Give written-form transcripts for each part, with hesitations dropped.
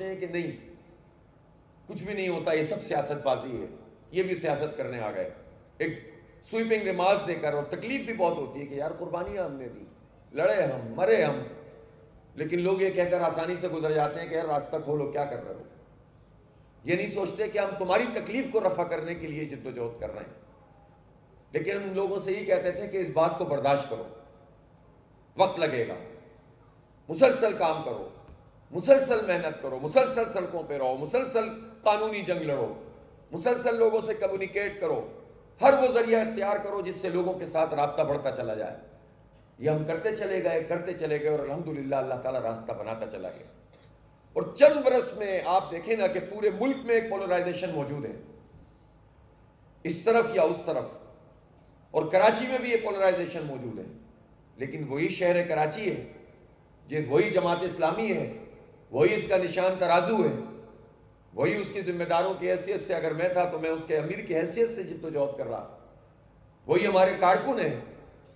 سوچتے ہیں کہ نہیں کچھ بھی نہیں ہوتا, یہ سب سیاست بازی ہے, یہ بھی سیاست کرنے آ گئے, ایک سویپنگ ریمارکس دے کر. اور تکلیف بھی بہت ہوتی ہے کہ یار قربانیاں ہم نے دی, لڑے ہم, مرے ہم, لیکن لوگ یہ کہہ کر آسانی سے گزر جاتے ہیں کہ یار راستہ کھولو, کیا کر رہے ہو. یہ نہیں سوچتے کہ ہم تمہاری تکلیف کو رفع کرنے کے لیے جد و جہد کر رہے ہیں. لیکن ہم لوگوں سے یہ کہتے تھے کہ اس بات کو برداشت کرو, وقت لگے گا, مسلسل کام کرو, مسلسل محنت کرو, مسلسل سڑکوں پہ رہو, مسلسل قانونی جنگ لڑو, مسلسل لوگوں سے کمیونیکیٹ کرو, ہر وہ ذریعہ اختیار کرو جس سے لوگوں کے ساتھ رابطہ بڑھتا چلا جائے. یہ ہم کرتے چلے گئے اور الحمدللہ اللہ تعالیٰ راستہ بناتا چلا گیا. اور چند برس میں آپ دیکھیں نا کہ پورے ملک میں ایک پولرائزیشن موجود ہے, اس طرف یا اس طرف, اور کراچی میں بھی یہ پولرائزیشن موجود ہے. لیکن وہی شہر کراچی ہے, وہی جماعت اسلامی ہے, وہی اس کا نشان ترازو ہے, وہی اس کے ذمہ داروں کی حیثیت سے, اگر میں تھا تو میں اس کے امیر کی حیثیت سے جد و جہد کر رہا, وہی ہمارے کارکن ہیں.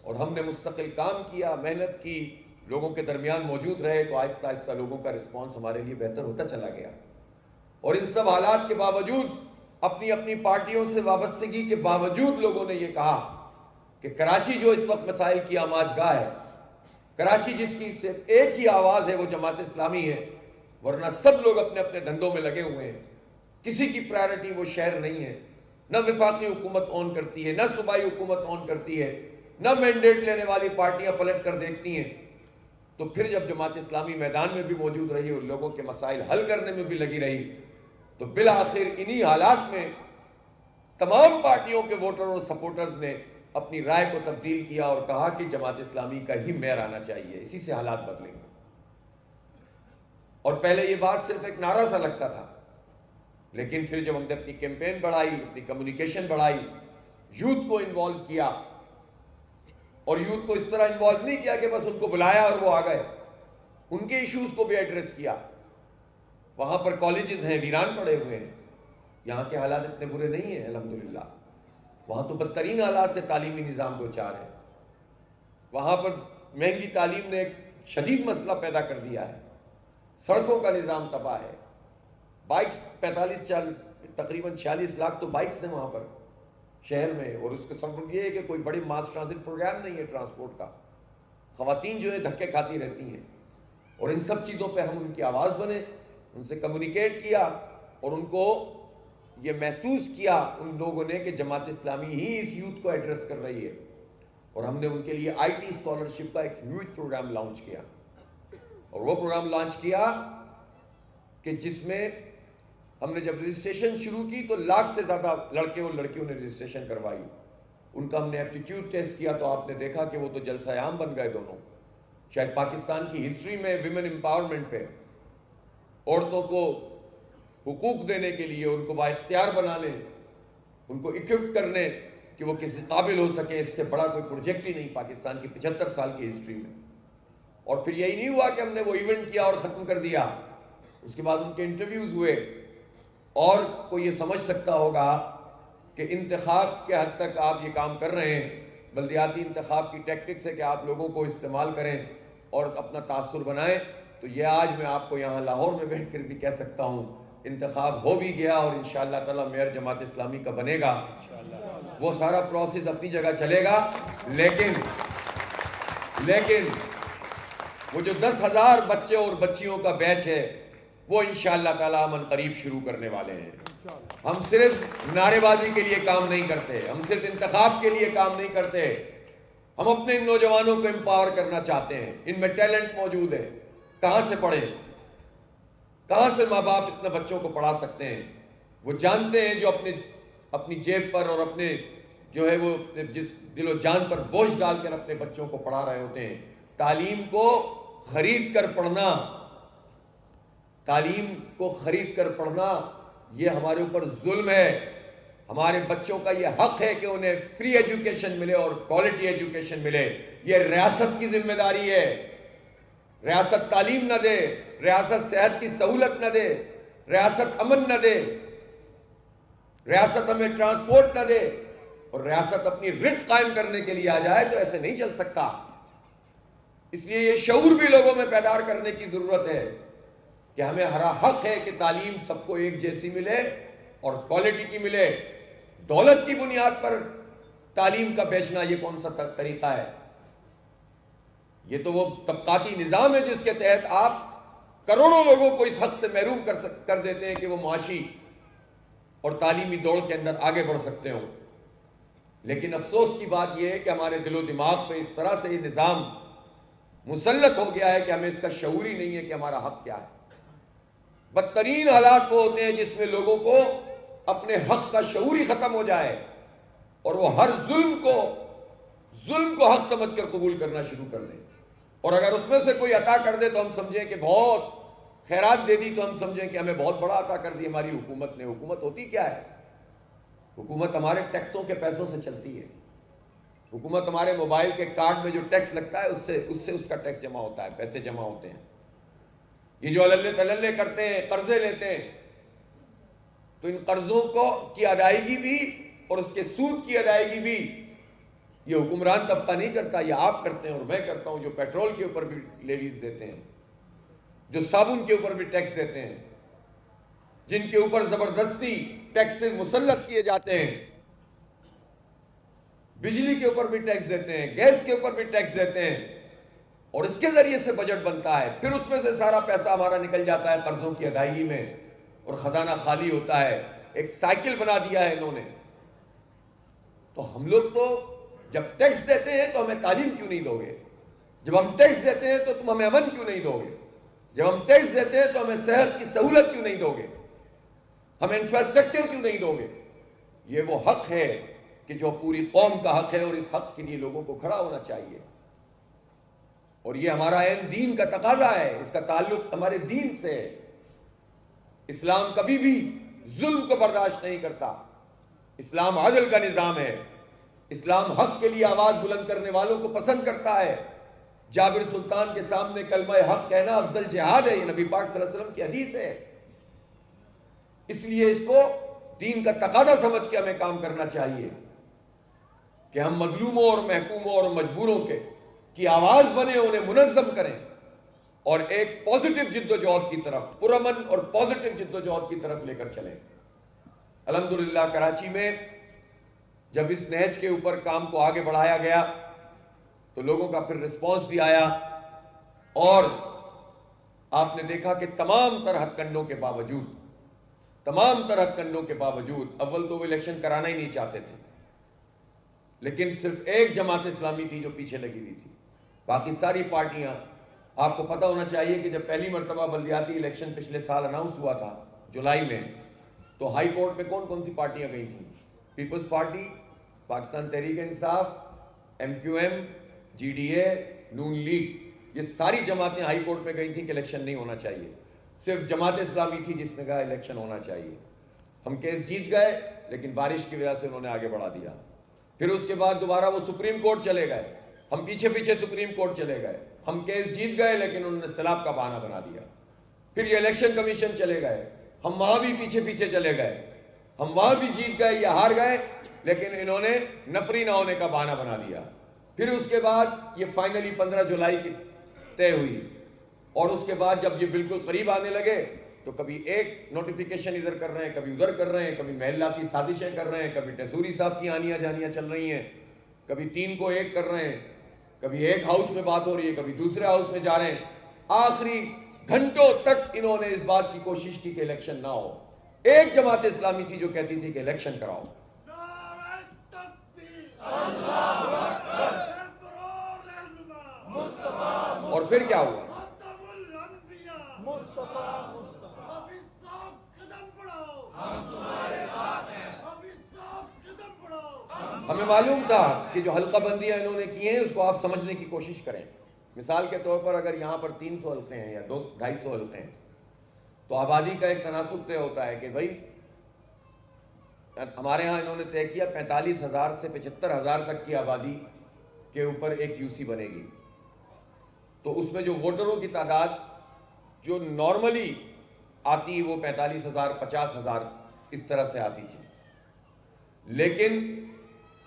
اور ہم نے مستقل کام کیا, محنت کی, لوگوں کے درمیان موجود رہے, تو آہستہ آہستہ لوگوں کا رسپانس ہمارے لیے بہتر ہوتا چلا گیا. اور ان سب حالات کے باوجود, اپنی اپنی پارٹیوں سے وابستگی کے باوجود, لوگوں نے یہ کہا کہ کراچی جو اس وقت مسائل کی آماج گاہ ہے, کراچی جس کی صرف ایک ہی آواز ہے وہ جماعت اسلامی ہے, ورنہ سب لوگ اپنے اپنے دھندوں میں لگے ہوئے ہیں. کسی کی پرائرٹی وہ شہر نہیں ہے, نہ وفاقی حکومت آن کرتی ہے, نہ صوبائی حکومت آن کرتی ہے, نہ مینڈیٹ لینے والی پارٹیاں پلٹ کر دیکھتی ہیں. تو پھر جب جماعت اسلامی میدان میں بھی موجود رہی اور لوگوں کے مسائل حل کرنے میں بھی لگی رہی, تو بالآخر انہی حالات میں تمام پارٹیوں کے ووٹر اور سپورٹرز نے اپنی رائے کو تبدیل کیا اور کہا کہ جماعت اسلامی کا ہی میئر آنا چاہیے, اسی سے حالات بدلیں گے. اور پہلے یہ بات صرف ایک نعرہ سا لگتا تھا, لیکن پھر جب ہم نے اپنی کیمپین بڑھائی, اپنی کمیونیکیشن بڑھائی, یوتھ کو انوالو کیا, اور یوتھ کو اس طرح انوالو نہیں کیا کہ بس ان کو بلایا اور وہ آ گئے, ان کے ایشوز کو بھی ایڈریس کیا. وہاں پر کالجز ہیں ویران پڑے ہوئے ہیں, یہاں کے حالات اتنے برے نہیں ہیں الحمدللہ, وہاں تو بدترین حالات سے تعلیمی نظام دو چار ہے. وہاں پر مہنگی تعلیم نے ایک شدید مسئلہ پیدا کر دیا ہے, سڑکوں کا نظام تباہ ہے, بائکس 45 تقریباً 46 لاکھ تو بائکس ہیں وہاں پر شہر میں, اور اس کا سبب یہ ہے کہ کوئی بڑی ماس ٹرانزٹ پروگرام نہیں ہے ٹرانسپورٹ کا, خواتین جو ہے دھکے کھاتی رہتی ہیں. اور ان سب چیزوں پہ ہم ان کی آواز بنے, ان سے کمیونیکیٹ کیا, اور ان کو یہ محسوس کیا ان لوگوں نے کہ جماعت اسلامی ہی اس یوتھ کو ایڈریس کر رہی ہے. اور ہم نے ان کے لیے آئی ٹی اسکالرشپ کا ایک ہیوج پروگرام لانچ کیا, اور وہ پروگرام لانچ کیا کہ جس میں ہم نے جب رجسٹریشن شروع کی تو 1 لاکھ سے زیادہ لڑکے اور لڑکیوں نے رجسٹریشن کروائی. ان کا ہم نے ایپٹیٹیوڈ ٹیسٹ کیا, تو آپ نے دیکھا کہ وہ تو جلسہ عام بن گئے دونوں. شاید پاکستان کی ہسٹری میں ویمن امپاورمنٹ پہ, عورتوں کو حقوق دینے کے لیے, ان کو بااختیار بنانے, ان کو اکوپ کرنے کہ وہ کسی قابل ہو سکے, اس سے بڑا کوئی پروجیکٹ ہی نہیں پاکستان کی 75 سال کی ہسٹری میں. اور پھر یہی نہیں ہوا کہ ہم نے وہ ایونٹ کیا اور ختم کر دیا, اس کے بعد ان کے انٹرویوز ہوئے. اور کوئی یہ سمجھ سکتا ہوگا کہ انتخاب کے حد تک آپ یہ کام کر رہے ہیں, بلدیاتی انتخاب کی ٹیکٹکس ہے کہ آپ لوگوں کو استعمال کریں اور اپنا تاثر بنائیں, تو یہ آج میں آپ کو یہاں لاہور میں بیٹھ کر بھی کہہ سکتا ہوں, انتخاب ہو بھی گیا اور انشاءاللہ تعالی میئر جماعت اسلامی کا بنے گا. وہ سارا پروسیس اپنی جگہ چلے گا, لیکن وہ جو 10,000 بچے اور بچیوں کا بیچ ہے وہ انشاءاللہ تعالی من قریب شروع کرنے والے ہیں. ہم صرف نعرے بازی کے لیے کام نہیں کرتے, ہم صرف انتخاب کے لیے کام نہیں کرتے, ہم اپنے ان نوجوانوں کو امپاور کرنا چاہتے ہیں. ان میں ٹیلنٹ موجود ہے, کہاں سے پڑھیں, کہاں سے ماں باپ اتنے بچوں کو پڑھا سکتے ہیں. وہ جانتے ہیں جو اپنی جیب پر اور اپنے جو ہے وہ دل و جان پر بوجھ ڈال کر اپنے بچوں کو پڑھا رہے ہوتے ہیں. تعلیم کو خرید کر پڑھنا, تعلیم کو خرید کر پڑھنا یہ ہمارے اوپر ظلم ہے. ہمارے بچوں کا یہ حق ہے کہ انہیں فری ایجوکیشن ملے اور کوالٹی ایجوکیشن ملے. یہ ریاست کی ذمہ داری ہے. ریاست تعلیم نہ دے, ریاست صحت کی سہولت نہ دے, ریاست امن نہ دے, ریاست ہمیں ٹرانسپورٹ نہ دے, اور ریاست اپنی رٹ قائم کرنے کے لیے آ جائے, تو ایسے نہیں چل سکتا. اس لیے یہ شعور بھی لوگوں میں بیدار کرنے کی ضرورت ہے کہ ہمیں ہر حق ہے کہ تعلیم سب کو ایک جیسی ملے اور کوالٹی کی ملے. دولت کی بنیاد پر تعلیم کا بیچنا یہ کون سا طریقہ ہے؟ یہ تو وہ طبقاتی نظام ہے جس کے تحت آپ کروڑوں لوگوں کو اس حق سے محروم کر دیتے ہیں کہ وہ معاشی اور تعلیمی دوڑ کے اندر آگے بڑھ سکتے ہوں. لیکن افسوس کی بات یہ ہے کہ ہمارے دل و دماغ پہ اس طرح سے یہ نظام مسلط ہو گیا ہے کہ ہمیں اس کا شعور ہی نہیں ہے کہ ہمارا حق کیا ہے. بدترین حالات وہ ہوتے ہیں جس میں لوگوں کو اپنے حق کا شعور ہی ختم ہو جائے اور وہ ہر ظلم کو حق سمجھ کر قبول کرنا شروع کر دیں. اور اگر اس میں سے کوئی عطا کر دے تو ہم سمجھیں کہ بہت خیرات دے دی، تو ہم سمجھیں کہ ہمیں بہت بڑا عطا کر دی ہماری حکومت نے. حکومت ہوتی کیا ہے؟ حکومت ہمارے ٹیکسوں کے پیسوں سے چلتی ہے. حکومت ہمارے موبائل کے کارڈ میں جو ٹیکس لگتا ہے اس سے اس کا ٹیکس جمع ہوتا ہے، پیسے جمع ہوتے ہیں. یہ جو اللہ تللے کرتے ہیں، قرضے لیتے ہیں، تو ان قرضوں کی ادائیگی بھی اور اس کے سود کی ادائیگی بھی یہ حکمران طبقہ نہیں کرتا، یہ آپ کرتے ہیں اور میں کرتا ہوں. جو پیٹرول کے اوپر بھی لیویز دیتے ہیں، جو صابن کے اوپر بھی ٹیکس دیتے ہیں، جن کے اوپر زبردستی ٹیکس مسلط کیے جاتے ہیں، بجلی کے اوپر بھی ٹیکس دیتے ہیں، گیس کے اوپر بھی ٹیکس دیتے ہیں، اور اس کے ذریعے سے بجٹ بنتا ہے. پھر اس میں سے سارا پیسہ ہمارا نکل جاتا ہے قرضوں کی ادائیگی میں اور خزانہ خالی ہوتا ہے. ایک سائیکل بنا دیا ہے انہوں نے. تو ہم لوگ تو جب ٹیکس دیتے ہیں تو ہمیں تعلیم کیوں نہیں دو گے؟ جب ہم ٹیکس دیتے ہیں تو تم ہمیں امن کیوں نہیں دو گے؟ جب ہم ٹیکس دیتے ہیں تو ہمیں صحت کی سہولت کیوں نہیں دو گے؟ ہمیں انفراسٹرکچر کیوں نہیں دو گے؟ یہ وہ حق ہے کہ جو پوری قوم کا حق ہے، اور اس حق کے لیے لوگوں کو کھڑا ہونا چاہیے. اور یہ ہمارا عین دین کا تقاضا ہے، اس کا تعلق ہمارے دین سے ہے. اسلام کبھی بھی ظلم کو برداشت نہیں کرتا. اسلام عدل کا نظام ہے. اسلام حق کے لیے آواز بلند کرنے والوں کو پسند کرتا ہے. جابر سلطان کے سامنے کلمہ حق کہنا افضل جہاد ہے. یہ نبی پاک صلی اللہ علیہ وسلم کی حدیث ہے. اس لیے اس کو دین کا تقاضا سمجھ کے ہمیں کام کرنا چاہیے کہ ہم مظلوموں اور محکوموں اور مجبوروں کی آواز بنیں، انہیں منظم کریں اور ایک پازیٹیو جد و جہد کی طرف، پرامن اور پازیٹیو جد و جہد کی طرف لے کر چلیں. الحمدللہ کراچی میں جب اس نہج کے اوپر کام کو آگے بڑھایا گیا تو لوگوں کا پھر رسپانس بھی آیا، اور آپ نے دیکھا کہ تمام تر ہتھ کنڈوں کے باوجود اول تو وہ الیکشن کرانا ہی نہیں چاہتے تھے، لیکن صرف ایک جماعت اسلامی تھی جو پیچھے لگی ہوئی تھی. باقی ساری پارٹیاں، آپ کو پتہ ہونا چاہیے کہ جب پہلی مرتبہ بلدیاتی الیکشن پچھلے سال اناؤنس ہوا تھا جولائی میں، تو ہائی کورٹ پہ کون کون سی پارٹیاں گئی تھیں؟ Peoples party, Pakistan Tehreek Insaf, MQM، GDA، نون لیگ، یہ ساری جماعتیں ہائی کورٹ پہ گئی تھیں کہ الیکشن نہیں ہونا چاہیے. صرف جماعت اسلامی تھی جس نے کہا الیکشن ہونا چاہیے. ہم کیس جیت گئے، لیکن بارش کی وجہ سے انہوں نے آگے بڑھا دیا. پھر اس کے بعد دوبارہ وہ سپریم کورٹ چلے گئے، ہم پیچھے سپریم کورٹ چلے گئے، ہم کیس جیت گئے لیکن انہوں نے سیلاب کا بہانہ بنا دیا. پھر یہ الیکشن کمیشن چلے گئے، ہم وہاں بھی پیچھے چلے گئے، ہم وہاں بھی جیت گئے یا ہار گئے، لیکن انہوں نے نفری نہ ہونے کا بہانہ بنا دیا. پھر اس کے بعد یہ فائنلی 15 جولائی کی طے ہوئی، اور اس کے بعد جب یہ بالکل قریب آنے لگے تو کبھی ایک نوٹیفیکیشن ادھر کر رہے ہیں، کبھی ادھر کر رہے ہیں، کبھی محلاتی سازشیں کر رہے ہیں، کبھی ٹیسوری صاحب کی آنیاں جانیاں چل رہی ہیں، کبھی 3 کو 1 کر رہے ہیں، کبھی ایک ہاؤس میں بات ہو رہی ہے، کبھی دوسرے ہاؤس میں جا رہے ہیں. آخری گھنٹوں تک انہوں نے اس بات کی کوشش کی کہ الیکشن نہ ہو. ایک جماعت اسلامی تھی جو کہتی تھی کہ الیکشن کراؤ. اور پھر کیا ہوا؟ ہمیں معلوم تھا کہ جو حلقہ بندیاں انہوں نے کی ہیں اس کو آپ سمجھنے کی کوشش کریں. مثال کے طور پر اگر یہاں پر 300 حلقے ہیں یا 250 حلقے ہیں تو آبادی کا ایک تناسب طے ہوتا ہے کہ بھائی ہمارے ہاں انہوں نے طے کیا 45,000 سے 75,000 تک کی آبادی کے اوپر ایک UC بنے گی. تو اس میں جو ووٹروں کی تعداد جو نارملی آتی وہ 45,000 50,000 اس طرح سے آتی تھی، لیکن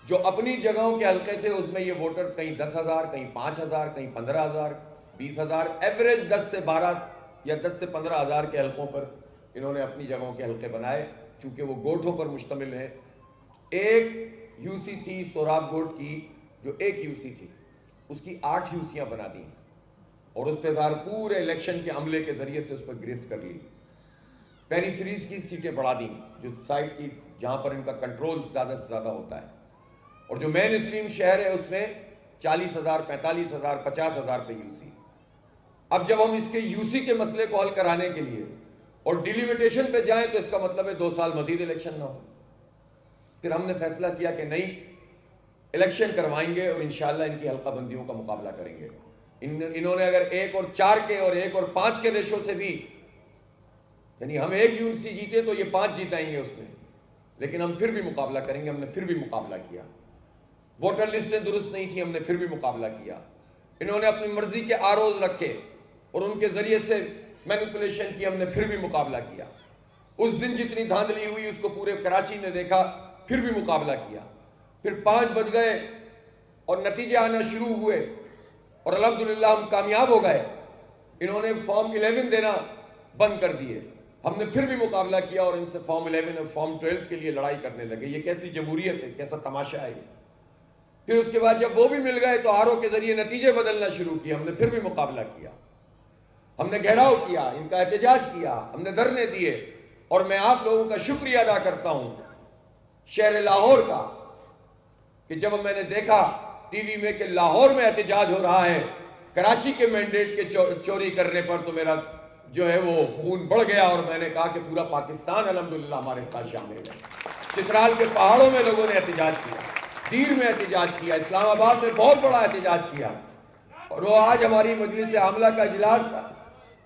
جو اپنی جگہوں کے حلقے تھے اس میں یہ ووٹر کہیں 10,000، کہیں 5,000، کہیں 15,000، 20,000، ایوریج 10 سے 12 یا 10 سے 15 ہزار کے حلقوں پر انہوں نے اپنی جگہوں کے حلقے بنائے، چونکہ وہ گوٹھوں پر مشتمل ہیں۔ ایک یو سی تھی سوراب گوٹ کی، جو ایک یو سی تھی، اس کی 8 یوسیاں بنا دی اور اس پہ پورے الیکشن کے عملے کے ذریعے سے اس پر گرفت کر لی۔ پیریفریز کی سیٹیں بڑھا دیں، جو سائٹ کی جہاں پر ان کا کنٹرول زیادہ سے زیادہ ہوتا ہے، اور جو مین اسٹریم شہر ہے اس میں 40,000 45,000 50,000 پہ یو سی۔ اب جب ہم اس کے یو سی کے مسئلے کو حل کرانے کے لیے اور ڈیلیمیٹیشن پہ جائیں تو اس کا مطلب ہے 2 سال مزید الیکشن نہ ہو۔ پھر ہم نے فیصلہ کیا کہ نہیں، الیکشن کروائیں گے اور انشاءاللہ ان کی حلقہ بندیوں کا مقابلہ کریں گے۔ انہوں نے اگر 1 اور 4 کے اور 1 اور 5 کے ریشو سے بھی، یعنی ہم 1 یو سی جیتے تو یہ 5 جیتائیں گے اس میں، لیکن ہم پھر بھی مقابلہ کریں گے۔ ہم نے پھر بھی مقابلہ کیا۔ ووٹر لسٹیں درست نہیں تھیں، ہم نے پھر بھی مقابلہ کیا۔ انہوں نے اپنی مرضی کے آروز رکھے اور ان کے ذریعے سے مینیپولیشن کی، ہم نے پھر بھی مقابلہ کیا۔ اس دن جتنی دھاندلی ہوئی اس کو پورے کراچی نے دیکھا، پھر بھی مقابلہ کیا۔ پھر 5 بج گئے اور نتیجے آنا شروع ہوئے اور الحمدللہ ہم کامیاب ہو گئے۔ انہوں نے فارم 11 دینا بند کر دیے، ہم نے پھر بھی مقابلہ کیا اور ان سے فارم 11 اور فارم 12 کے لیے لڑائی کرنے لگے۔ یہ کیسی جمہوریت ہے، کیسا تماشا ہے۔ پھر اس کے بعد جب وہ بھی مل گئے تو آر او کے ذریعے نتیجے بدلنا شروع کیے، ہم نے پھر بھی مقابلہ کیا۔ ہم نے گھیراؤ کیا، ان کا احتجاج کیا، ہم نے دھرنے دیے۔ اور میں آپ لوگوں کا شکریہ ادا کرتا ہوں شہر لاہور کا، کہ جب میں نے دیکھا ٹی وی میں کہ لاہور میں احتجاج ہو رہا ہے کراچی کے مینڈیٹ کے چوری کرنے پر، تو میرا جو ہے وہ خون بڑھ گیا اور میں نے کہا کہ پورا پاکستان الحمدللہ ہمارے ساتھ شامل ہے۔ چترال کے پہاڑوں میں لوگوں نے احتجاج کیا، دیر میں احتجاج کیا، اسلام آباد میں بہت بڑا احتجاج کیا۔ اور وہ آج ہماری مجلس عاملہ کا اجلاس تھا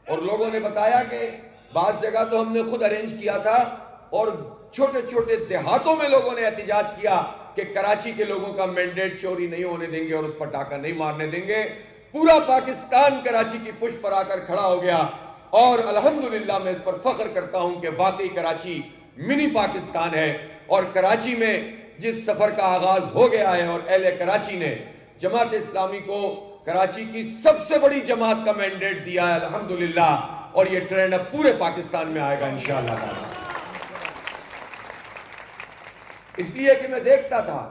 اور لوگوں نے بتایا کہ بعض جگہ تو ہم نے خود ارینج کیا تھا اور چھوٹے چھوٹے دیہاتوں میں لوگوں نے احتجاج کیا کہ کراچی کے لوگوں کا مینڈیٹ چوری نہیں ہونے دیں گے اور اس پر ڈاکہ نہیں مارنے دیں گے۔ پورا پاکستان کراچی کی پشت پر آ کر کھڑا ہو گیا اور الحمدللہ میں اس پر فخر کرتا ہوں کہ واقعی کراچی منی پاکستان ہے۔ اور کراچی میں جس سفر کا آغاز ہو گیا ہے اور اہل کراچی نے جماعت اسلامی کو کراچی کی سب سے بڑی جماعت کا مینڈیٹ دیا ہے الحمدللہ، اور یہ ٹرینڈ اب پورے پاکستان میں آئے گا انشاءاللہ تعالی۔ اس لیے کہ میں دیکھتا تھا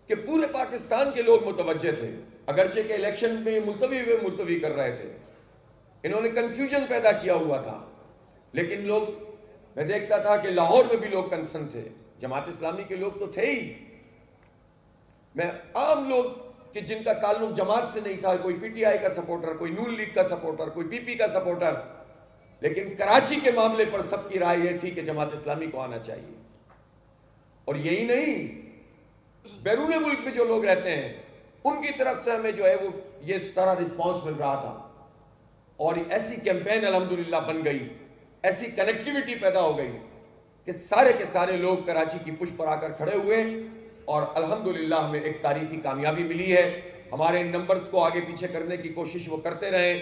کہ پورے پاکستان کے لوگ متوجہ تھے، اگرچہ کہ الیکشن میں ملتوی کر رہے تھے، انہوں نے کنفیوژن پیدا کیا ہوا تھا، لیکن لوگ، میں دیکھتا تھا کہ لاہور میں بھی لوگ کنسرن تھے، جماعت اسلامی کے لوگ تو تھے ہی، میں عام لوگ کہ جن کا تعلق جماعت سے نہیں تھا، کوئی پی ٹی آئی کا سپورٹر، کوئی نون لیگ کا سپورٹر، کوئی پی پی کا سپورٹر، لیکن کراچی کے معاملے پر سب کی رائے یہ تھی کہ جماعت اسلامی کو آنا چاہیے۔ اور یہی نہیں، بیرون ملک میں جو لوگ رہتے ہیں ان کی طرف سے ہمیں جو ہے وہ یہ سارا رسپانس مل رہا تھا، اور ایسی کیمپین الحمدللہ بن گئی، ایسی کنیکٹیوٹی پیدا ہو گئی کہ سارے کے سارے لوگ کراچی کی پشت پر آ کر کھڑے ہوئے، اور الحمدللہ ہمیں ایک تاریخی کامیابی ملی ہے۔ ہمارے ان نمبرز کو آگے پیچھے کرنے کی کوشش وہ کرتے رہے،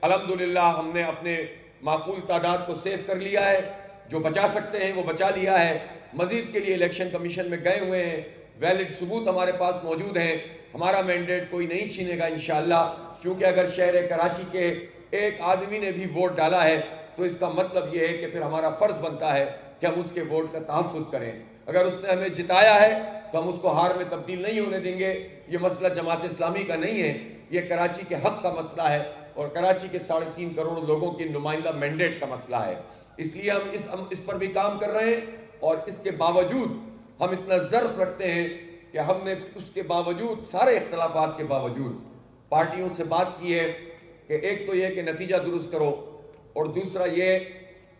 الحمدللہ ہم نے اپنے معقول تعداد کو سیو کر لیا ہے، جو بچا سکتے ہیں وہ بچا لیا ہے۔ مزید کے لیے الیکشن کمیشن میں گئے ہوئے ہیں، ویلڈ ثبوت ہمارے پاس موجود ہیں، ہمارا مینڈیٹ کوئی نہیں چھینے گا انشاءاللہ، کیونکہ اگر شہر کراچی کے ایک آدمی نے بھی ووٹ ڈالا ہے تو اس کا مطلب یہ ہے کہ پھر ہمارا فرض بنتا ہے کہ ہم اس کے ووٹ کا تحفظ کریں۔ اگر اس نے ہمیں جتایا ہے تو ہم اس کو ہار میں تبدیل نہیں ہونے دیں گے۔ یہ مسئلہ جماعت اسلامی کا نہیں ہے، یہ کراچی کے حق کا مسئلہ ہے اور کراچی کے 3.5 کروڑ لوگوں کی نمائندہ مینڈیٹ کا مسئلہ ہے۔ اس لیے ہم اس پر بھی کام کر رہے ہیں، اور اس کے باوجود ہم اتنا ظرف رکھتے ہیں کہ ہم نے اس کے باوجود، سارے اختلافات کے باوجود پارٹیوں سے بات کی ہے کہ ایک تو یہ کہ نتیجہ درست کرو، اور دوسرا یہ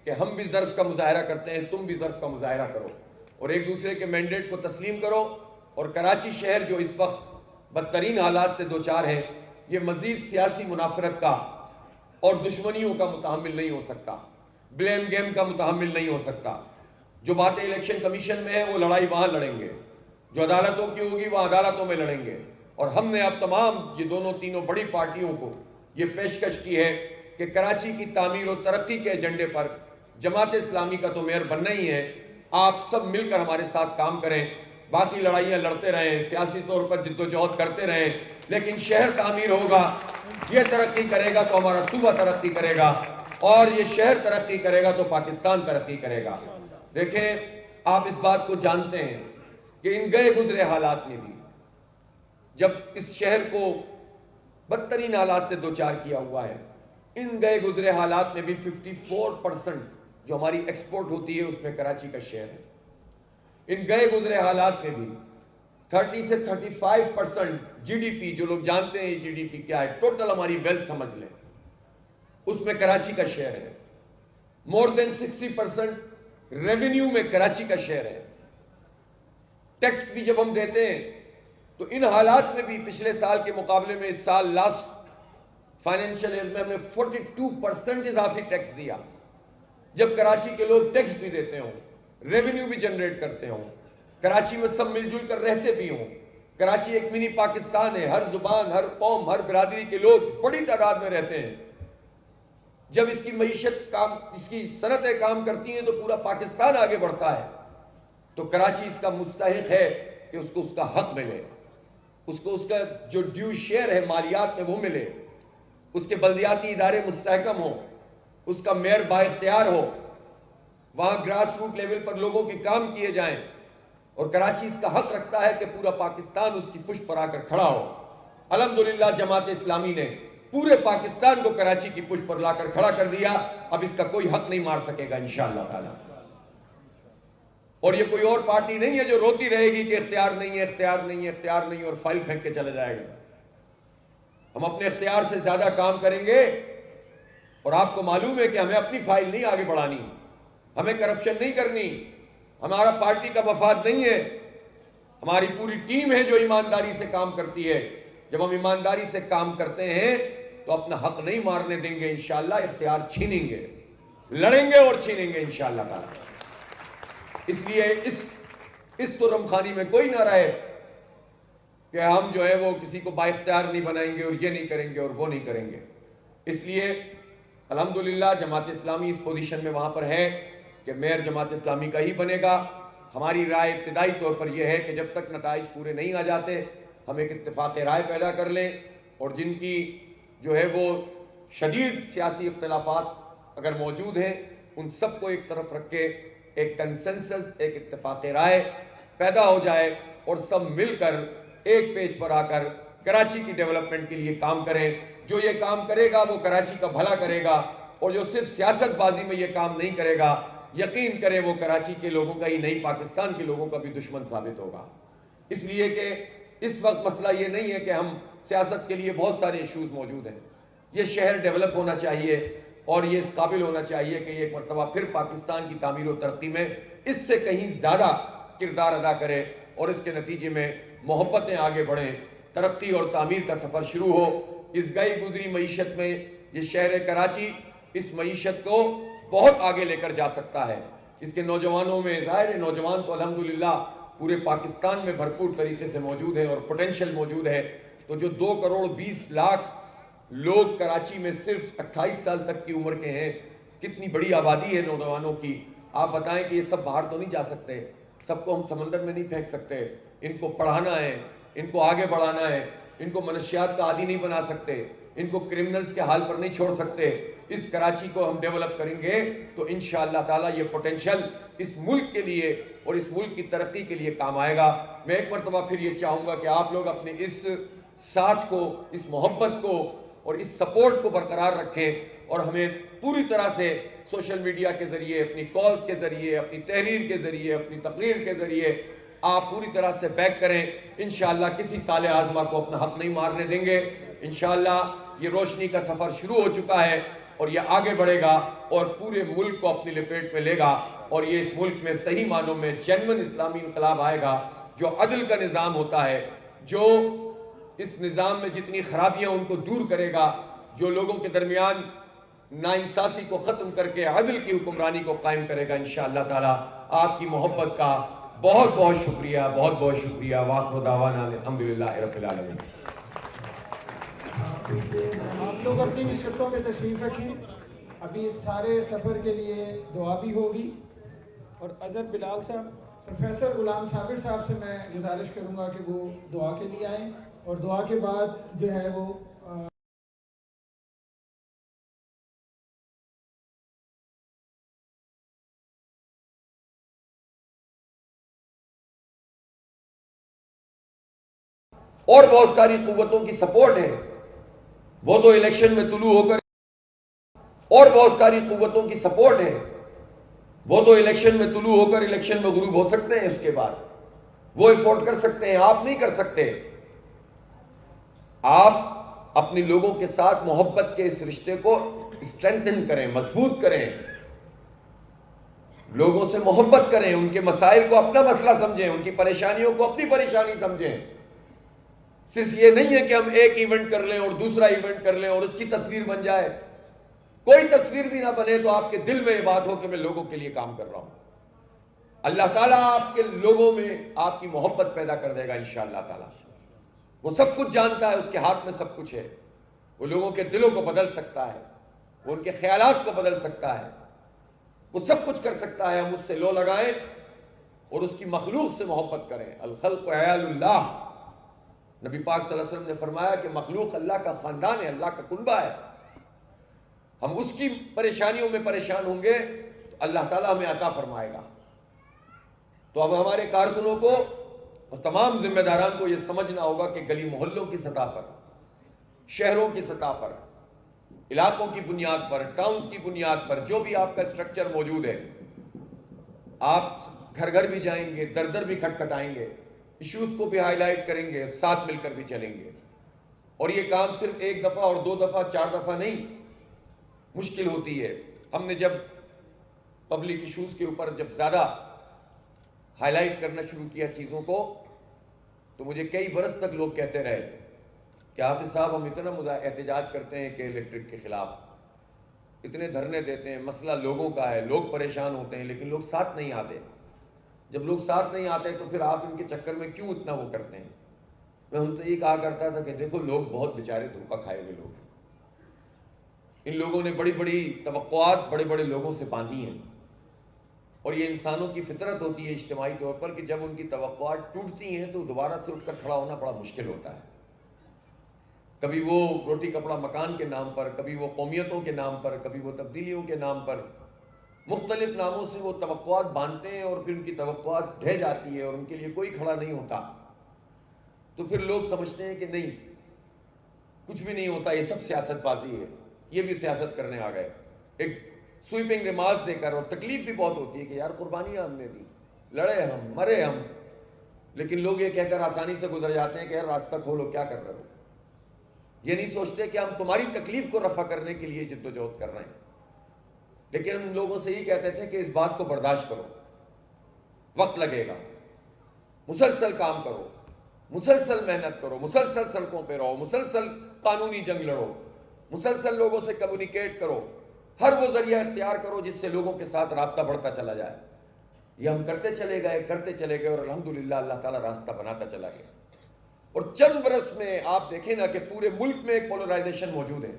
کہ ہم بھی ظرف کا مظاہرہ کرتے ہیں، تم بھی ظرف کا مظاہرہ کرو، اور ایک دوسرے کے مینڈیٹ کو تسلیم کرو۔ اور کراچی شہر جو اس وقت بدترین حالات سے دوچار ہے، یہ مزید سیاسی منافرت کا اور دشمنیوں کا متحمل نہیں ہو سکتا، بلیم گیم کا متحمل نہیں ہو سکتا۔ جو باتیں الیکشن کمیشن میں ہیں وہ لڑائی وہاں لڑیں گے، جو عدالتوں کی ہوگی وہ عدالتوں میں لڑیں گے۔ اور ہم نے اب تمام یہ تینوں بڑی پارٹیوں کو یہ پیشکش کی ہے کہ کراچی کی تعمیر و ترقی کے ایجنڈے پر جماعت اسلامی کا تو میئر بننا ہی ہے، آپ سب مل کر ہمارے ساتھ کام کریں، باقی لڑائیاں لڑتے رہیں، سیاسی طور پر جد و جہد کرتے رہیں، لیکن شہر تعمیر ہوگا، یہ ترقی کرے گا تو ہمارا صوبہ ترقی کرے گا، اور یہ شہر ترقی کرے گا تو پاکستان ترقی کرے گا۔ دیکھیں، آپ اس بات کو جانتے ہیں کہ ان گئے گزرے حالات میں بھی جب اس شہر کو بدترین حالات سے دوچار کیا ہوا ہے، ان گئے گزرے حالات میں بھی 54% جو ہماری ایکسپورٹ ہوتی ہے اس میں کراچی کا شیئر ہے۔ ان گئے گزرے حالات میں بھی 30 سے 35% جی ڈی پی، جو لوگ جانتے ہیں جی ڈی پی کیا ہے، ٹوٹل ہماری ویلتھ سمجھ لیں، اس میں کراچی کا شیئر ہے۔ مور دین 60% ریونیو میں کراچی کا شیئر ہے۔ ٹیکس بھی جب ہم دیتے ہیں تو ان حالات میں بھی پچھلے سال کے مقابلے میں اس سال لاسٹ فائنینشیل ایئر میں ہم نے 42% اضافی ٹیکس دیا، جب کراچی کے لوگ ٹیکس بھی دیتے ہوں، ریونیو بھی جنریٹ کرتے ہوں، کراچی میں سب مل جل کر رہتے بھی ہوں۔ کراچی ایک منی پاکستان ہے، ہر زبان، ہر قوم، ہر برادری کے لوگ بڑی تعداد میں رہتے ہیں۔ جب اس کی معیشت کام، اس کی صنعتیں کام کرتی ہیں تو پورا پاکستان آگے بڑھتا ہے۔ تو کراچی اس کا مستحق ہے کہ اس کو اس کا حق ملے، اس کو اس کا جو ڈیو شیئر ہے مالیات میں وہ ملے، اس کے بلدیاتی ادارے مستحکم ہوں، اس کا میئر با اختیار ہو، وہاں گراس روٹ لیول پر لوگوں کے کام کیے جائیں، اور کراچی اس کا حق رکھتا ہے کہ پورا پاکستان اس کی پشت پر آ کر کھڑا ہو۔ الحمدللہ جماعت اسلامی نے پورے پاکستان کو کراچی کی پشت پر لا کر کھڑا کر دیا، اب اس کا کوئی حق نہیں مار سکے گا انشاءاللہ تعالی۔ اور یہ کوئی اور پارٹی نہیں ہے جو روتی رہے گی کہ اختیار نہیں ہے، اختیار نہیں ہے، اختیار نہیں ہے، اور فائل پھینک کے چلے جائے گا۔ ہم اپنے اختیار سے زیادہ کام کریں گے، اور آپ کو معلوم ہے کہ ہمیں اپنی فائل نہیں آگے بڑھانی، ہمیں کرپشن نہیں کرنی، ہمارا پارٹی کا مفاد نہیں ہے، ہماری پوری ٹیم ہے جو ایمانداری سے کام کرتی ہے۔ جب ہم ایمانداری سے کام کرتے ہیں تو اپنا حق نہیں مارنے دیں گے، انشاءاللہ اختیار چھینیں گے، لڑیں گے اور چھینیں گے انشاءاللہ تعالی۔ اس لیے اس ترم خانی میں کوئی نہ رہے کہ ہم جو ہے وہ کسی کو با اختیار نہیں بنائیں گے اور یہ نہیں کریں گے اور وہ نہیں کریں گے۔ اس لیے الحمدللہ جماعت اسلامی اس پوزیشن میں وہاں پر ہے کہ میئر جماعت اسلامی کا ہی بنے گا۔ ہماری رائے ابتدائی طور پر یہ ہے کہ جب تک نتائج پورے نہیں آ جاتے ہم ایک اتفاق رائے پیدا کر لیں، اور جن کی جو ہے وہ شدید سیاسی اختلافات اگر موجود ہیں ان سب کو ایک طرف رکھ کے ایک کنسنسس، ایک اتفاق رائے پیدا ہو جائے، اور سب مل کر ایک پیج پر آ کر کراچی کی ڈیولپمنٹ کے لیے کام کریں۔ جو یہ کام کرے گا وہ کراچی کا بھلا کرے گا، اور جو صرف سیاست بازی میں یہ کام نہیں کرے گا، یقین کریں وہ کراچی کے لوگوں کا ہی نہیں، پاکستان کے لوگوں کا بھی دشمن ثابت ہوگا۔ اس لیے کہ اس وقت مسئلہ یہ نہیں ہے کہ ہم سیاست کے لیے بہت سارے ایشوز موجود ہیں، یہ شہر ڈیولپ ہونا چاہیے، اور یہ اس قابل ہونا چاہیے کہ یہ ایک مرتبہ پھر پاکستان کی تعمیر و ترقی میں اس سے کہیں زیادہ کردار ادا کرے، اور اس کے نتیجے میں محبتیں آگے بڑھیں، ترقی اور تعمیر کا سفر شروع ہو۔ اس گئی گزری معیشت میں یہ شہر کراچی اس معیشت کو بہت آگے لے کر جا سکتا ہے۔ اس کے نوجوانوں میں ظاہر ہے، نوجوان تو الحمدللہ پورے پاکستان میں بھرپور طریقے سے موجود ہیں اور پوٹینشل موجود ہے۔ تو جو 2,20,00,000 لوگ کراچی میں صرف 28 سال تک کی عمر کے ہیں، کتنی بڑی آبادی ہے نوجوانوں کی۔ آپ بتائیں کہ یہ سب باہر تو نہیں جا سکتے، سب کو ہم سمندر میں نہیں پھینک سکتے، ان کو پڑھانا ہے، ان کو آگے بڑھانا ہے، ان کو منشیات کا عادی نہیں بنا سکتے، ان کو کرمنلز کے حال پر نہیں چھوڑ سکتے۔ اس کراچی کو ہم ڈیولپ کریں گے تو انشاءاللہ تعالی یہ پوٹینشل اس ملک کے لیے اور اس ملک کی ترقی کے لیے کام آئے گا۔ میں ایک مرتبہ پھر یہ چاہوں گا کہ آپ لوگ اپنے اس ساتھ کو، اس محبت کو اور اس سپورٹ کو برقرار رکھیں، اور ہمیں پوری طرح سے سوشل میڈیا کے ذریعے، اپنی کالز کے ذریعے، اپنی تحریر کے ذریعے، اپنی تقریر کے ذریعے آپ پوری طرح سے بیک کریں۔ انشاءاللہ کسی طالع آزما کو اپنا حق نہیں مارنے دیں گے۔ انشاءاللہ یہ روشنی کا سفر شروع ہو چکا ہے، اور یہ آگے بڑھے گا اور پورے ملک کو اپنی لپیٹ میں لے گا، اور یہ اس ملک میں صحیح معنوں میں جینوئن اسلامی انقلاب آئے گا، جو عدل کا نظام ہوتا ہے، جو اس نظام میں جتنی خرابیاں ان کو دور کرے گا، جو لوگوں کے درمیان ناانصافی کو ختم کر کے عدل کی حکمرانی کو قائم کرے گا انشاءاللہ تعالی۔ آپ کی محبت کا بہت بہت شکریہ، بہت بہت شکریہ۔ وآخر دعوانا الحمدللہ رب العالمین۔ آپ لوگ اپنی نشستوں میں تشریف رکھیں، ابھی اس سارے سفر کے لیے دعا بھی ہوگی، اور اظہر بلال صاحب، پروفیسر غلام صابر صاحب سے میں گزارش کروں گا کہ وہ دعا کے لیے آئیں، اور دعا کے بعد جو ہے وہ اور بہت ساری قوتوں کی سپورٹ ہے، وہ تو الیکشن میں طلوع ہو کر، اور بہت ساری قوتوں کی سپورٹ ہے، وہ تو الیکشن میں طلوع ہو کر الیکشن میں غروب ہو سکتے ہیں، اس کے بعد وہ افورڈ کر سکتے ہیں، آپ نہیں کر سکتے۔ آپ اپنے لوگوں کے ساتھ محبت کے اس رشتے کو اسٹرینتھن کریں، مضبوط کریں، لوگوں سے محبت کریں، ان کے مسائل کو اپنا مسئلہ سمجھیں، ان کی پریشانیوں کو اپنی پریشانی سمجھیں۔ صرف یہ نہیں ہے کہ ہم ایک ایونٹ کر لیں اور دوسرا ایونٹ کر لیں اور اس کی تصویر بن جائے، کوئی تصویر بھی نہ بنے تو آپ کے دل میں یہ بات ہو کہ میں لوگوں کے لیے کام کر رہا ہوں۔ اللہ تعالیٰ آپ کے لوگوں میں آپ کی محبت پیدا کر دے گا انشاءاللہ تعالیٰ۔ وہ سب کچھ جانتا ہے، اس کے ہاتھ میں سب کچھ ہے، وہ لوگوں کے دلوں کو بدل سکتا ہے، وہ ان کے خیالات کو بدل سکتا ہے، وہ سب کچھ کر سکتا ہے۔ ہم اس سے لو لگائیں اور اس کی مخلوق سے محبت کریں۔ الخلق عیال اللہ، نبی پاک صلی اللہ علیہ وسلم نے فرمایا کہ مخلوق اللہ کا خاندان ہے، اللہ کا کنبہ ہے۔ ہم اس کی پریشانیوں میں پریشان ہوں گے تو اللہ تعالیٰ ہمیں عطا فرمائے گا۔ تو اب ہمارے کارکنوں کو اور تمام ذمہ داران کو یہ سمجھنا ہوگا کہ گلی محلوں کی سطح پر، شہروں کی سطح پر، علاقوں کی بنیاد پر، ٹاؤنز کی بنیاد پر جو بھی آپ کا اسٹرکچر موجود ہے، آپ گھر گھر بھی جائیں گے، در در بھی کھٹکھٹائیں گے، ایشوز کو بھی ہائی لائٹ کریں گے، ساتھ مل کر بھی چلیں گے۔ اور یہ کام صرف ایک دفعہ اور دو دفعہ، چار دفعہ نہیں، مشکل ہوتی ہے۔ ہم نے جب پبلک ایشوز کے اوپر جب زیادہ ہائی لائٹ کرنا شروع کیا چیزوں کو، تو مجھے کئی برس تک لوگ کہتے رہے کہ حافظ صاحب ہم اتنا احتجاج کرتے ہیں کہ الیکٹرک کے خلاف، اتنے دھرنے دیتے ہیں، مسئلہ لوگوں کا ہے، لوگ پریشان ہوتے ہیں، لیکن لوگ ساتھ نہیں آتے۔ جب لوگ ساتھ نہیں آتے تو پھر آپ ان کے چکر میں کیوں اتنا وہ کرتے ہیں؟ میں ان سے یہ کہا کرتا تھا کہ دیکھو لوگ بہت بیچارے دھوکہ کھائے ہوئے لوگ، ان لوگوں نے بڑی بڑی توقعات بڑے بڑے لوگوں سے باندھی ہیں، اور یہ انسانوں کی فطرت ہوتی ہے اجتماعی طور پر کہ جب ان کی توقعات ٹوٹتی ہیں تو دوبارہ سے اٹھ کر کھڑا ہونا بڑا مشکل ہوتا ہے۔ کبھی وہ روٹی کپڑا مکان کے نام پر، کبھی وہ قومیتوں کے نام پر، کبھی وہ تبدیلیوں کے نام پر، مختلف ناموں سے وہ توقعات باندھتے ہیں، اور پھر ان کی توقعات ڈھہ جاتی ہے اور ان کے لیے کوئی کھڑا نہیں ہوتا۔ تو پھر لوگ سمجھتے ہیں کہ نہیں، کچھ بھی نہیں ہوتا، یہ سب سیاست بازی ہے، یہ بھی سیاست کرنے آ گئے، ایک سویپنگ ریمارکس دے کر۔ اور تکلیف بھی بہت ہوتی ہے کہ یار قربانیاں ہم نے دی، لڑے ہم، مرے ہم، لیکن لوگ یہ کہہ کر آسانی سے گزر جاتے ہیں کہ یار راستہ کھولو، کیا کر رہے ہو؟ یہ نہیں سوچتے کہ ہم تمہاری تکلیف کو رفع کرنے کے لیے جد و جہد کر رہے ہیں۔ لیکن ہم لوگوں سے یہ کہتے تھے کہ اس بات کو برداشت کرو، وقت لگے گا، مسلسل کام کرو، مسلسل محنت کرو، مسلسل سڑکوں پہ رہو، مسلسل قانونی جنگ لڑو، مسلسل لوگوں سے کمیونیکیٹ کرو، ہر وہ ذریعہ اختیار کرو جس سے لوگوں کے ساتھ رابطہ بڑھتا چلا جائے۔ یہ ہم کرتے چلے گئے اور الحمدللہ اللہ تعالیٰ راستہ بناتا چلا گیا۔ اور چند برس میں آپ دیکھیں نا کہ پورے ملک میں ایک پولرائزیشن موجود ہے،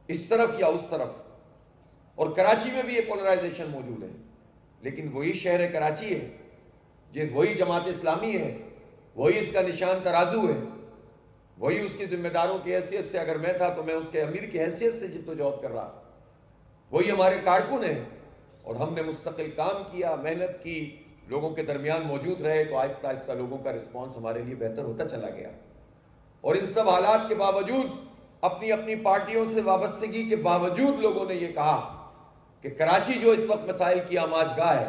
اس طرف یا اس طرف، اور کراچی میں بھی یہ پولرائزیشن موجود ہے، لیکن وہی شہر کراچی ہے، وہی جماعت اسلامی ہے، وہی اس کا نشان ترازو ہے، وہی اس کے ذمہ داروں کی حیثیت سے، اگر میں تھا تو میں اس کے امیر کی حیثیت سے جد و جہد کر رہا، وہی ہمارے کارکن ہیں، اور ہم نے مستقل کام کیا، محنت کی، لوگوں کے درمیان موجود رہے، تو آہستہ آہستہ لوگوں کا رسپانس ہمارے لیے بہتر ہوتا چلا گیا۔ اور ان سب حالات کے باوجود، اپنی اپنی پارٹیوں سے وابستگی کے باوجود، لوگوں نے یہ کہا کہ کراچی جو اس وقت مسائل کی آماج گاہ ہے،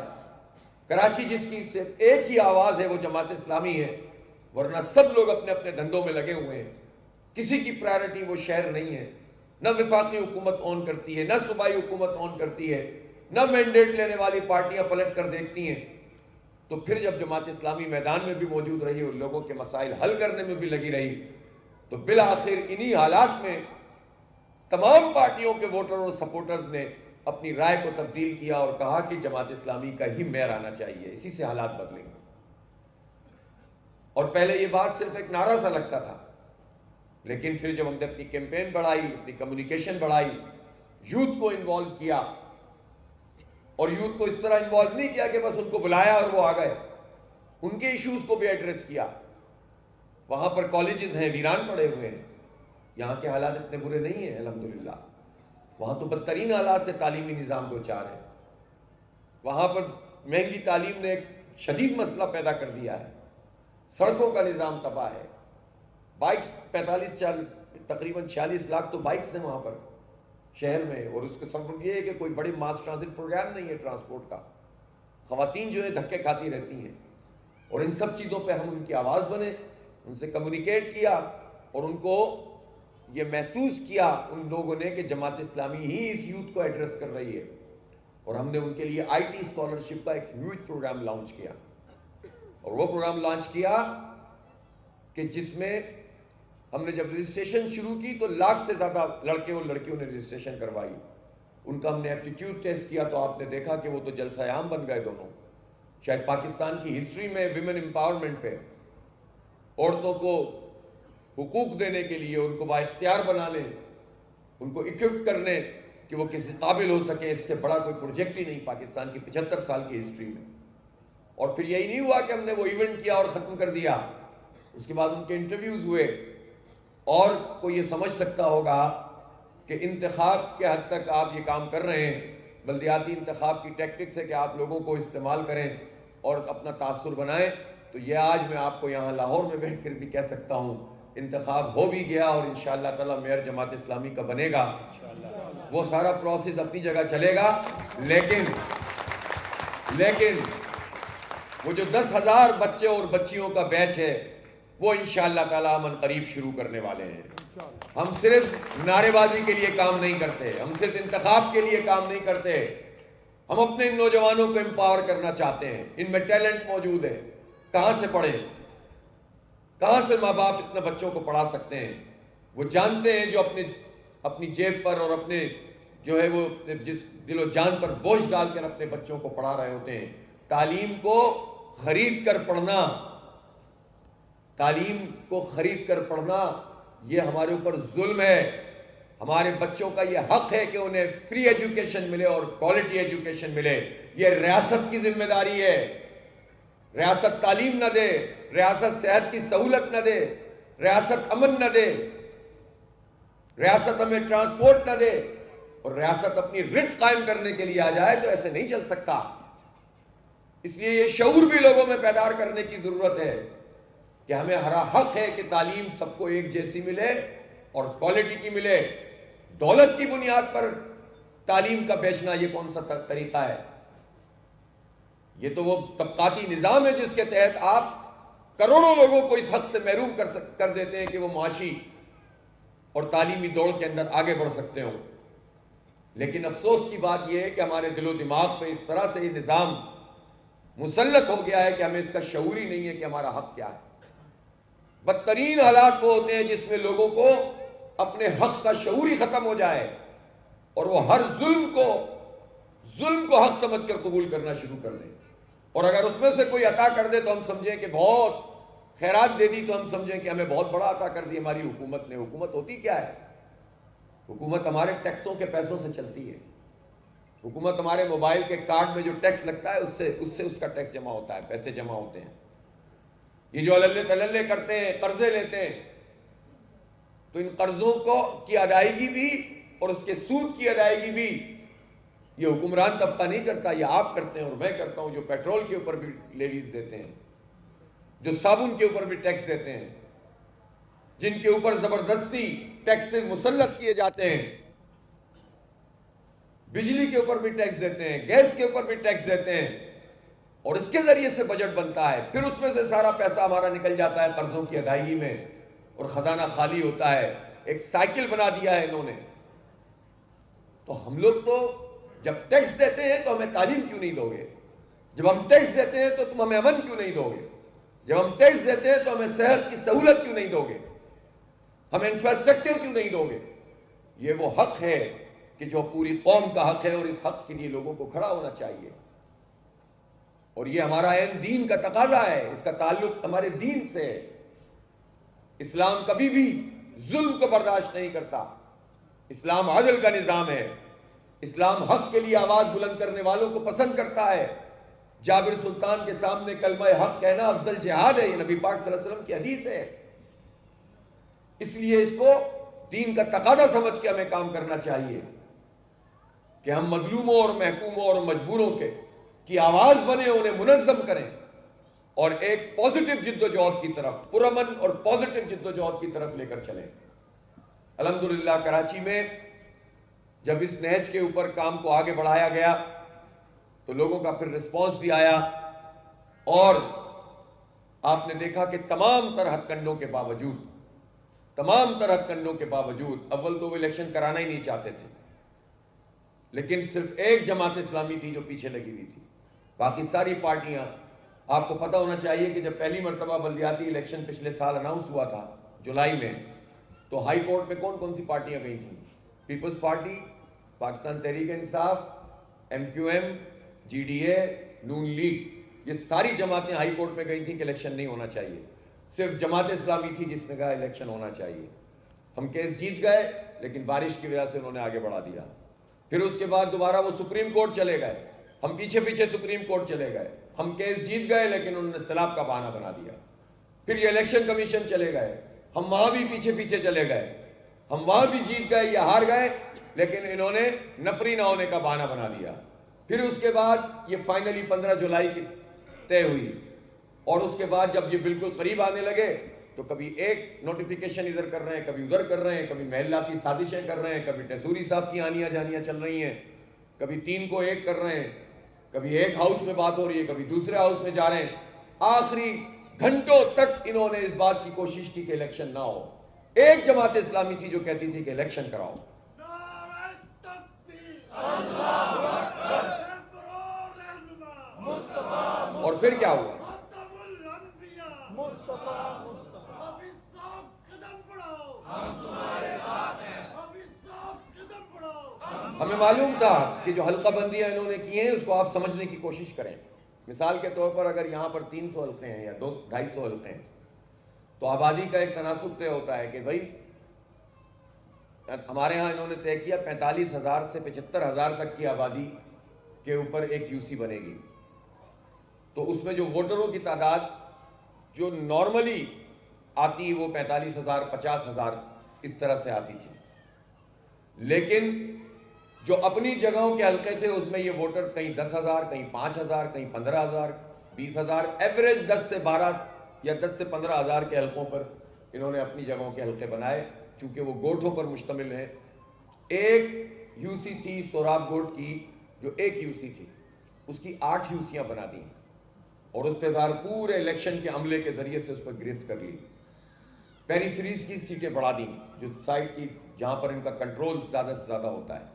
کراچی جس کی صرف ایک ہی آواز ہے وہ جماعت اسلامی ہے، ورنہ سب لوگ اپنے اپنے دھندوں میں لگے ہوئے ہیں، کسی کی پرائرٹی وہ شہر نہیں ہے، نہ وفاقی حکومت آن کرتی ہے، نہ صوبائی حکومت آن کرتی ہے، نہ مینڈیٹ لینے والی پارٹیاں پلٹ کر دیکھتی ہیں۔ تو پھر جب جماعت اسلامی میدان میں بھی موجود رہی اور لوگوں کے مسائل حل کرنے میں بھی لگی رہی، تو بالآخر انہی حالات میں تمام پارٹیوں کے ووٹر اور سپورٹرز نے اپنی رائے کو تبدیل کیا اور کہا کہ جماعت اسلامی کا ہی میئر آنا چاہیے، اسی سے حالات بدلیں گے۔ اور پہلے یہ بات صرف ایک نعرہ سا لگتا تھا، لیکن پھر جب ہم نے اپنی کیمپین بڑھائی، اپنی کمیونیکیشن بڑھائی، یوتھ کو انوالو کیا، اور یوتھ کو اس طرح انوالو نہیں کیا کہ بس ان کو بلایا اور وہ آ گئے، ان کے ایشوز کو بھی ایڈریس کیا۔ وہاں پر کالجز ہیں، ویران پڑے ہوئے ہیں، یہاں کے حالات اتنے برے نہیں ہیں الحمدللہ، وہاں تو بدترین حالات سے تعلیمی نظام دو چار ہے، وہاں پر مہنگی تعلیم نے ایک شدید مسئلہ پیدا کر دیا ہے، سڑکوں کا نظام تباہ ہے. بائکس 45 تقریباً 46 لاکھ تو بائکس ہیں وہاں پر شہر میں, اور اس کا سبب یہ ہے کہ کوئی بڑی ماس ٹرانزٹ پروگرام نہیں ہے ٹرانسپورٹ کا. خواتین جو ہے دھکے کھاتی رہتی ہیں, اور ان سب چیزوں پہ ہم ان کی آواز بنے, ان سے کمیونیکیٹ کیا, اور ان کو یہ محسوس کیا ان لوگوں نے کہ جماعت اسلامی ہی اس یوتھ کو ایڈریس کر رہی ہے. اور ہم نے ان کے لیے آئی ٹی اسکالرشپ کا ایک ہیوج پروگرام لانچ کیا, اور وہ پروگرام لانچ کیا کہ جس میں ہم نے جب رجسٹریشن شروع کی تو 1 لاکھ سے زیادہ لڑکے اور لڑکیوں نے رجسٹریشن کروائی. ان کا ہم نے ایپٹیٹیوڈ ٹیسٹ کیا تو آپ نے دیکھا کہ وہ تو جلسہ عام بن گئے دونوں. شاید پاکستان کی ہسٹری میں ویمن امپاورمنٹ پہ, عورتوں کو حقوق دینے کے لیے, ان کو بااختیار بنانے, ان کو اکوپ کرنے کہ وہ کسی قابل ہو سکے, اس سے بڑا کوئی پروجیکٹ ہی نہیں پاکستان کی 75 سال کی ہسٹری میں. اور پھر یہی نہیں ہوا کہ ہم نے وہ ایونٹ کیا اور ختم کر دیا. اس کے بعد ان کے انٹرویوز ہوئے, اور کوئی یہ سمجھ سکتا ہوگا کہ انتخاب کے حد تک آپ یہ کام کر رہے ہیں, بلدیاتی انتخاب کی ٹیکٹکس ہے کہ آپ لوگوں کو استعمال کریں اور اپنا تاثر بنائیں. تو یہ آج میں آپ کو یہاں لاہور میں بیٹھ کر بھی کہہ سکتا ہوں, انتخاب ہو بھی گیا اور انشاءاللہ تعالی میئر جماعت اسلامی کا بنے گا. وہ سارا پروسیس اپنی جگہ چلے گا, لیکن وہ جو 10,000 بچے اور بچیوں کا بیچ ہے وہ انشاءاللہ تعالی ہم قریب شروع کرنے والے ہیں. ہم صرف نعرے بازی کے لیے کام نہیں کرتے, ہم صرف انتخاب کے لیے کام نہیں کرتے, ہم اپنے ان نوجوانوں کو امپاور کرنا چاہتے ہیں. ان میں ٹیلنٹ موجود ہے, کہاں سے پڑھیں, کہاں سے ماں باپ اتنے بچوں کو پڑھا سکتے ہیں. وہ جانتے ہیں جو اپنی جیب پر اور اپنے جو ہے وہ دل و جان پر بوجھ ڈال کر اپنے بچوں کو پڑھا رہے ہوتے ہیں. تعلیم کو خرید کر پڑھنا, تعلیم کو خرید کر پڑھنا یہ ہمارے اوپر ظلم ہے. ہمارے بچوں کا یہ حق ہے کہ انہیں فری ایجوکیشن ملے اور کوالٹی ایجوکیشن ملے. یہ ریاست کی ذمہ داری ہے. ریاست تعلیم نہ دے, ریاست صحت کی سہولت نہ دے, ریاست امن نہ دے, ریاست ہمیں ٹرانسپورٹ نہ دے, اور ریاست اپنی رٹ قائم کرنے کے لیے آ جائے تو ایسے نہیں چل سکتا. اس لیے یہ شعور بھی لوگوں میں بیدار کرنے کی ضرورت ہے کہ ہمیں ہر حق ہے کہ تعلیم سب کو ایک جیسی ملے اور کوالٹی کی ملے. دولت کی بنیاد پر تعلیم کا بیچنا یہ کون سا طریقہ ہے؟ یہ تو وہ طبقاتی نظام ہے جس کے تحت آپ کروڑوں لوگوں کو اس حق سے محروم کر دیتے ہیں کہ وہ معاشی اور تعلیمی دوڑ کے اندر آگے بڑھ سکتے ہوں. لیکن افسوس کی بات یہ ہے کہ ہمارے دل و دماغ پہ اس طرح سے یہ نظام مسلط ہو گیا ہے کہ ہمیں اس کا شعور ہی نہیں ہے کہ ہمارا حق کیا ہے. بدترین حالات وہ ہوتے ہیں جس میں لوگوں کو اپنے حق کا شعور ہی ختم ہو جائے اور وہ ہر ظلم کو حق سمجھ کر قبول کرنا شروع کر دیں. اور اگر اس میں سے کوئی عطا کر دے تو ہم سمجھیں کہ بہت خیرات دے دی, تو ہم سمجھیں کہ ہمیں بہت بڑا عطا کر دی ہماری حکومت نے. حکومت ہوتی کیا ہے؟ حکومت ہمارے ٹیکسوں کے پیسوں سے چلتی ہے. حکومت ہمارے موبائل کے کارڈ میں جو ٹیکس لگتا ہے اس سے اس کا ٹیکس جمع ہوتا ہے, پیسے جمع ہوتے ہیں. یہ جو اللہ تللے کرتے ہیں, قرضے لیتے ہیں, تو ان قرضوں کی ادائیگی بھی اور اس کے سود کی ادائیگی بھی یہ حکمران طبقہ نہیں کرتا, یہ آپ کرتے ہیں اور میں کرتا ہوں. جو پیٹرول کے اوپر بھی لیویز دیتے ہیں, جو صابن کے اوپر بھی ٹیکس دیتے ہیں, جن کے اوپر زبردستی ٹیکس مسلط کیے جاتے ہیں, بجلی کے اوپر بھی ٹیکس دیتے ہیں, گیس کے اوپر بھی ٹیکس دیتے ہیں, اور اس کے ذریعے سے بجٹ بنتا ہے. پھر اس میں سے سارا پیسہ ہمارا نکل جاتا ہے قرضوں کی ادائیگی میں اور خزانہ خالی ہوتا ہے. ایک سائیکل بنا دیا ہے انہوں نے. تو ہم لوگ تو جب ٹیکس دیتے ہیں تو ہمیں تعلیم کیوں نہیں دو گے؟ جب ہم ٹیکس دیتے ہیں تو تم ہمیں امن کیوں نہیں دو گے؟ جب ہم ٹیکس دیتے ہیں تو ہمیں صحت کی سہولت کیوں نہیں دو گے؟ ہمیں انفراسٹرکچر کیوں نہیں دو گے؟ یہ وہ حق ہے کہ جو پوری قوم کا حق ہے, اور اس حق کے لیے لوگوں کو کھڑا ہونا چاہیے. اور یہ ہمارا عین دین کا تقاضا ہے, اس کا تعلق ہمارے دین سے ہے. اسلام کبھی بھی ظلم کو برداشت نہیں کرتا. اسلام عدل کا نظام ہے. اسلام حق کے لیے آواز بلند کرنے والوں کو پسند کرتا ہے. جابر سلطان کے سامنے کلمہ حق کہنا افضل جہاد ہے, یہ نبی پاک صلی اللہ علیہ وسلم کی حدیث ہے. اس لیے اس کو دین کا تقاضا سمجھ کے ہمیں کام کرنا چاہیے کہ ہم مظلوموں اور محکوموں اور مجبوروں کی آواز بنیں, انہیں منظم کریں. اور ایک پازیٹیو جدوجہد کی طرف، پرامن اور پازیٹیو جدوجہد کی طرف لے کر چلیں۔ الحمدللہ کراچی میں جب اس نہج کے اوپر کام کو آگے بڑھایا گیا تو لوگوں کا پھر رسپانس بھی آیا، اور آپ نے دیکھا کہ تمام تر ہتھ کنڈوں کے باوجود اول تو وہ الیکشن کرانا ہی نہیں چاہتے تھے، لیکن صرف ایک جماعت اسلامی تھی جو پیچھے لگی ہوئی تھی، باقی ساری پارٹیاں، آپ کو پتہ ہونا چاہیے کہ جب پہلی مرتبہ بلدیاتی الیکشن پچھلے سال اناؤنس ہوا تھا جولائی میں، تو ہائی کورٹ میں کون کون سی پارٹیاں گئی تھیں؟ Peoples party, Pakistan Tehreek Insaf, MQM، GDA، نون لیگ، یہ ساری جماعتیں ہائی کورٹ میں گئی تھیں کہ الیکشن نہیں ہونا چاہیے، صرف جماعت اسلامی تھی جس نے کہا الیکشن ہونا چاہیے۔ ہم کیس جیت گئے، لیکن بارش کی وجہ سے انہوں نے آگے بڑھا دیا۔ پھر اس کے بعد دوبارہ وہ سپریم کورٹ چلے گئے، ہم پیچھے سپریم کورٹ چلے گئے، ہم کیس جیت گئے لیکن انہوں نے سیلاب کا بہانہ بنا دیا۔ پھر یہ الیکشن کمیشن چلے گئے، ہم وہاں بھی پیچھے چلے گئے، ہم وہاں بھی جیت گئے یا ہار گئے، لیکن انہوں نے نفری نہ ہونے کا بہانہ بنا دیا۔ پھر اس کے بعد یہ فائنلی 15 جولائی کی طے ہوئی، اور اس کے بعد جب یہ بالکل قریب آنے لگے تو کبھی ایک نوٹیفیکیشن ادھر کر رہے ہیں، کبھی ادھر کر رہے ہیں، کبھی محلاتی سازشیں کر رہے ہیں، کبھی ٹیسوری صاحب کی آنیاں جانیاں چل رہی ہیں، کبھی 3 کو 1 کر رہے ہیں، کبھی ایک ہاؤس میں بات ہو رہی ہے، کبھی دوسرے ہاؤس میں جا رہے ہیں۔ آخری گھنٹوں تک انہوں نے اس بات کی کوشش کی کہ الیکشن نہ ہو۔ ایک جماعت اسلامی تھی جو کہتی تھی کہ الیکشن کراؤ۔ اور پھر کیا ہوا؟ ہمیں معلوم تھا کہ جو حلقہ بندیاں انہوں نے کی ہیں اس کو آپ سمجھنے کی کوشش کریں۔ مثال کے طور پر اگر یہاں پر 300 حلقے ہیں یا 250 حلقے ہیں تو آبادی کا ایک تناسب طے ہوتا ہے کہ بھائی ہمارے ہاں انہوں نے طے کیا 45,000 سے 75,000 تک کی آبادی کے اوپر ایک UC بنے گی، تو اس میں جو ووٹروں کی تعداد جو نارملی آتی وہ 45,000 50,000 اس طرح سے آتی تھی، لیکن جو اپنی جگہوں کے حلقے تھے اس میں یہ ووٹر کہیں 10,000 کہیں 5,000 کہیں 15,000 20,000 ایوریج 10 سے 12 یا 10 سے 15,000 کے حلقوں پر انہوں نے اپنی جگہوں کے حلقے بنائے، چونکہ وہ گوٹھوں پر مشتمل ہیں۔ ایک UC تھی سوراب گوٹ کی، جو ایک UC تھی اس کی 8 UCیاں بنا دی اور اس پہ پورے الیکشن کے عملے کے ذریعے سے اس پر گرفت کر لی۔ پیریفریز کی سیٹیں بڑھا دیں، جو سائٹ کی جہاں پر ان کا کنٹرول زیادہ سے زیادہ ہوتا ہے،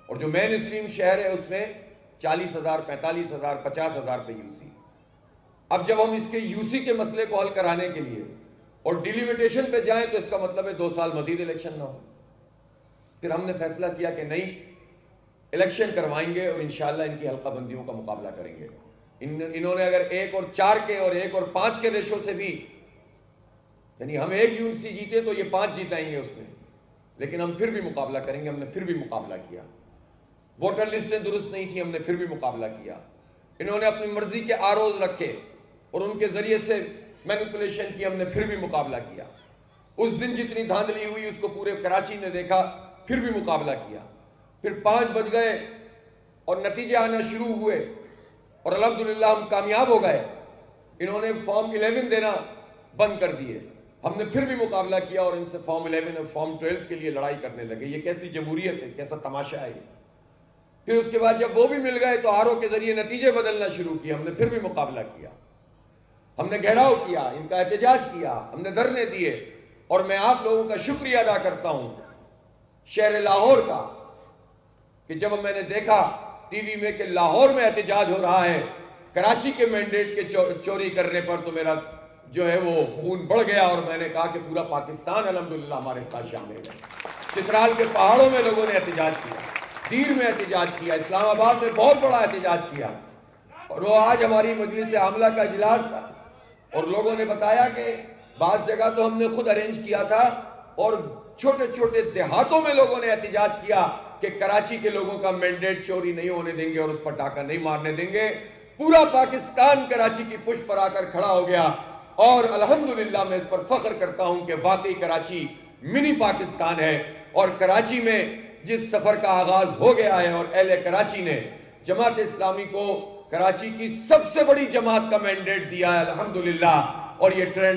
اور جو مین اسٹریم شہر ہے اس میں 40,000 45,000 50,000 پہ UC۔ اب جب ہم اس کے UC کے مسئلے کو حل کرانے کے لیے اور ڈیلیمیٹیشن پہ جائیں تو اس کا مطلب ہے 2 سال مزید الیکشن نہ ہو۔ پھر ہم نے فیصلہ کیا کہ نہیں، الیکشن کروائیں گے اور انشاءاللہ ان کی حلقہ بندیوں کا مقابلہ کریں گے۔ انہوں نے اگر 1 اور 4 کے اور 1 اور 5 کے ریشو سے بھی، یعنی ہم 1 UC جیتے تو یہ 5 جیتائیں گے اس میں، لیکن ہم پھر بھی مقابلہ کریں گے۔ ہم نے پھر بھی مقابلہ کیا، ووٹر لسٹیں درست نہیں تھیں، ہم نے پھر بھی مقابلہ کیا۔ انہوں نے اپنی مرضی کے ROs رکھے اور ان کے ذریعے سے مینیپولیشن کی، ہم نے پھر بھی مقابلہ کیا۔ اس دن جتنی دھاندلی ہوئی اس کو پورے کراچی نے دیکھا، پھر بھی مقابلہ کیا۔ پھر 5 بج گئے اور نتیجے آنا شروع ہوئے اور الحمدللہ ہم کامیاب ہو گئے۔ انہوں نے فارم 11 دینا بند کر دیے، ہم نے پھر بھی مقابلہ کیا اور ان سے فارم 11 اور فارم 12 کے لیے لڑائی کرنے لگے۔ یہ کیسی جمہوریت ہے، کیسا تماشا ہے۔ پھر اس کے بعد جب وہ بھی مل گئے تو RO کے ذریعے نتیجے بدلنا شروع کیے، ہم نے پھر بھی مقابلہ کیا، ہم نے گھیراؤ کیا، ان کا احتجاج کیا، ہم نے دھرنے دیے۔ اور میں آپ لوگوں کا شکریہ ادا کرتا ہوں شہر لاہور کا کہ جب میں نے دیکھا ٹی وی میں کہ لاہور میں احتجاج ہو رہا ہے کراچی کے مینڈیٹ کے چوری کرنے پر، تو میرا جو ہے وہ خون بڑھ گیا اور میں نے کہا کہ پورا پاکستان الحمدللہ ہمارے ساتھ شامل ہے۔ چترال کے پہاڑوں میں لوگوں نے احتجاج کیا، دیر میں احتجاج کیا، اسلام آباد میں بہت بڑا احتجاج کیا، اور وہ آج ہماری مجلس عاملہ کا اجلاس تھا اور لوگوں نے بتایا کہ بعض جگہ تو ہم نے خود ارینج کیا تھا اور چھوٹے چھوٹے دیہاتوں میں لوگوں نے احتجاج کیا کہ کراچی کے لوگوں کا مینڈیٹ چوری نہیں ہونے دیں گے اور اس پر ٹاکہ نہیں مارنے دیں گے۔ پورا پاکستان کراچی کی پشت پر آ کر کھڑا ہو گیا اور الحمدللہ میں اس پر فخر کرتا ہوں کہ واقعی کراچی منی پاکستان ہے، اور کراچی میں جس سفر کا آغاز ہو گیا ہے اور اہل کراچی نے جماعت اسلامی کو کراچی کی سب سے بڑی جماعت کا مینڈیٹ دیا ہے الحمدللہ، اور یہ ٹرینڈ